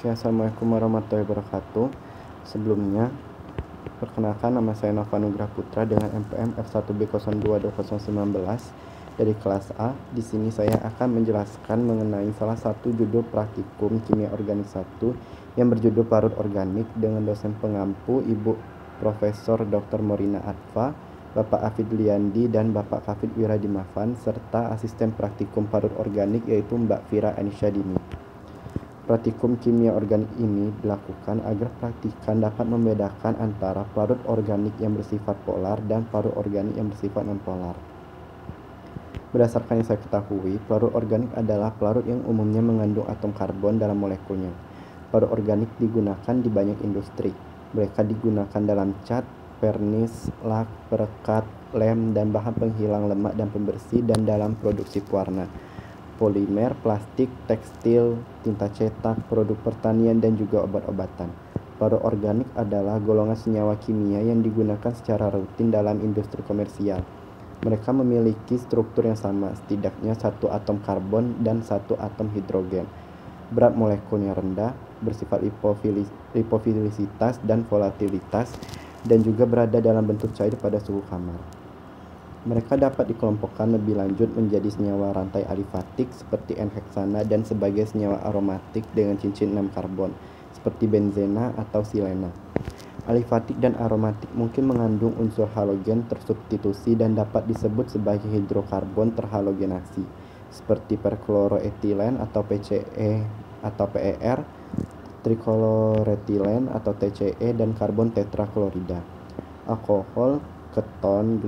Oke, assalamualaikum warahmatullahi wabarakatuh. Sebelumnya, perkenalkan nama saya Nova Nugraha Putra dengan NPM F1B022019 dari kelas A. Di sini saya akan menjelaskan mengenai salah satu judul praktikum kimia organik 1 yang berjudul Larut Organik dengan dosen pengampu Ibu Profesor Dr. Morina Atfa, Bapak Afid Liandi, dan Bapak Kafid Wiradimavan, serta asisten praktikum parut organik yaitu Mbak Fira Anisyadini. Praktikum kimia organik ini dilakukan agar praktikan dapat membedakan antara pelarut organik yang bersifat polar dan pelarut organik yang bersifat nonpolar. Berdasarkan yang saya ketahui, pelarut organik adalah pelarut yang umumnya mengandung atom karbon dalam molekulnya. Pelarut organik digunakan di banyak industri. Mereka digunakan dalam cat, vernis, lak, perekat, lem, dan bahan penghilang lemak dan pembersih, dan dalam produksi pewarna, polimer, plastik, tekstil, tinta cetak, produk pertanian, dan juga obat-obatan. Pelarut organik adalah golongan senyawa kimia yang digunakan secara rutin dalam industri komersial. Mereka memiliki struktur yang sama, setidaknya satu atom karbon dan satu atom hidrogen. Berat molekulnya rendah, bersifat lipofilisitas dan volatilitas, dan juga berada dalam bentuk cair pada suhu kamar. Mereka dapat dikelompokkan lebih lanjut menjadi senyawa rantai alifatik seperti N-heksana dan sebagai senyawa aromatik dengan cincin 6 karbon seperti benzena atau silena. Alifatik dan aromatik mungkin mengandung unsur halogen tersubstitusi dan dapat disebut sebagai hidrokarbon terhalogenasi seperti perkloroetilen atau PCE atau PER, trikloretilen atau TCE, dan karbon tetraklorida. Alkohol, keton,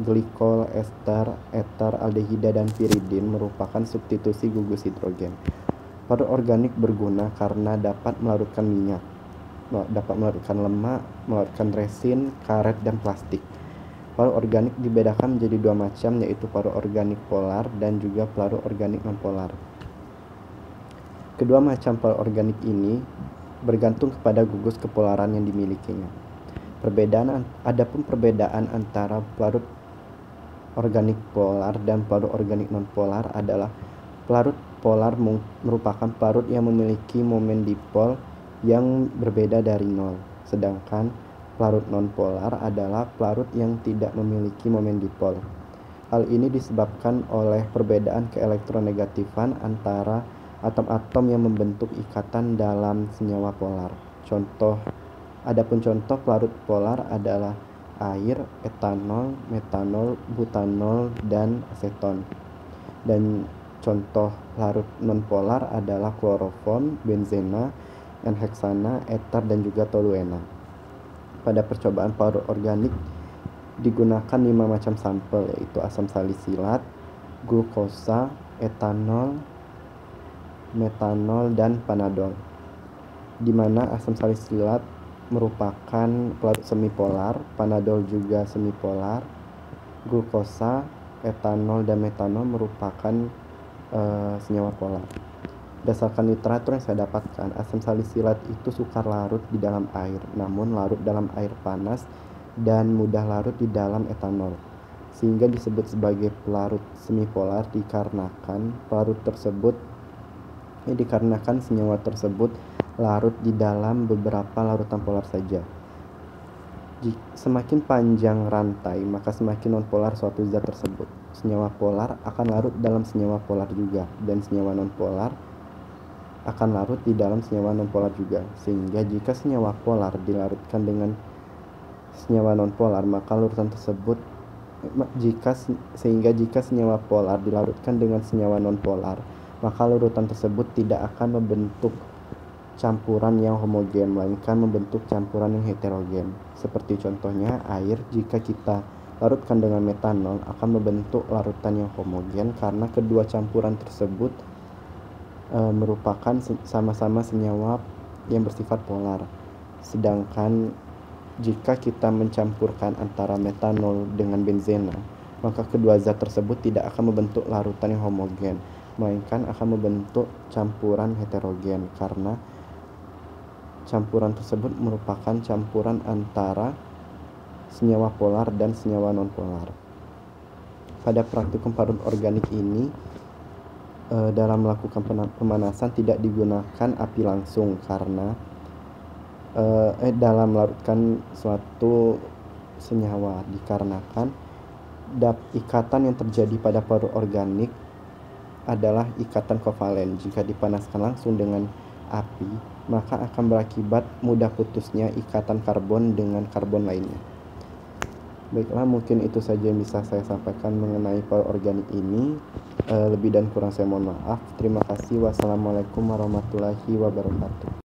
glikol, ester, eter, aldehida, dan piridin merupakan substitusi gugus hidrogen. Pelarut organik berguna karena dapat melarutkan minyak, dapat melarutkan lemak, melarutkan resin, karet, dan plastik. Pelarut organik dibedakan menjadi dua macam, yaitu pelarut organik polar dan juga pelarut organik nonpolar. Kedua macam pelarut organik ini bergantung kepada gugus kepolaran yang dimilikinya. Adapun perbedaan antara pelarut organik polar dan pelarut organik nonpolar adalah pelarut polar merupakan pelarut yang memiliki momen dipol yang berbeda dari nol, sedangkan pelarut nonpolar adalah pelarut yang tidak memiliki momen dipol. Hal ini disebabkan oleh perbedaan keelektronegatifan antara atom-atom yang membentuk ikatan dalam senyawa polar. Adapun contoh pelarut polar adalah air, etanol, metanol, butanol, dan aseton. Dan contoh pelarut nonpolar adalah kloroform, benzena, N-heksana, eter, dan juga toluena. Pada percobaan pelarut organik digunakan 5 macam sampel, yaitu asam salisilat, glukosa, etanol, metanol, dan panadol, di mana asam salisilat merupakan pelarut semipolar, panadol juga semipolar, glukosa, etanol, dan metanol merupakan senyawa polar. Berdasarkan literatur yang saya dapatkan, asam salisilat itu sukar larut di dalam air, namun larut dalam air panas dan mudah larut di dalam etanol, sehingga disebut sebagai pelarut semipolar dikarenakan senyawa tersebut larut di dalam beberapa larutan polar saja. Semakin panjang rantai, maka semakin nonpolar suatu zat tersebut. Senyawa polar akan larut dalam senyawa polar juga, dan senyawa nonpolar akan larut di dalam senyawa nonpolar juga. Sehingga jika senyawa polar dilarutkan dengan senyawa nonpolar, maka larutan tersebut jika senyawa polar dilarutkan dengan senyawa nonpolar, maka larutan tersebut tidak akan membentuk campuran yang homogen, melainkan membentuk campuran yang heterogen. Seperti contohnya air, jika kita larutkan dengan metanol akan membentuk larutan yang homogen karena kedua campuran tersebut merupakan sama-sama senyawa yang bersifat polar. Sedangkan jika kita mencampurkan antara metanol dengan benzena, maka kedua zat tersebut tidak akan membentuk larutan yang homogen, melainkan akan membentuk campuran heterogen karena campuran tersebut merupakan campuran antara senyawa polar dan senyawa nonpolar. Pada praktikum parut organik ini dalam melakukan pemanasan tidak digunakan api langsung karena dalam melarutkan suatu senyawa, dikarenakan ikatan yang terjadi pada paru organik adalah ikatan kovalen. Jika dipanaskan langsung dengan api, maka akan berakibat mudah putusnya ikatan karbon dengan karbon lainnya. Baiklah, mungkin itu saja yang bisa saya sampaikan mengenai paru organik ini. Lebih dan kurang saya mohon maaf. Terima kasih. Wassalamualaikum warahmatullahi wabarakatuh.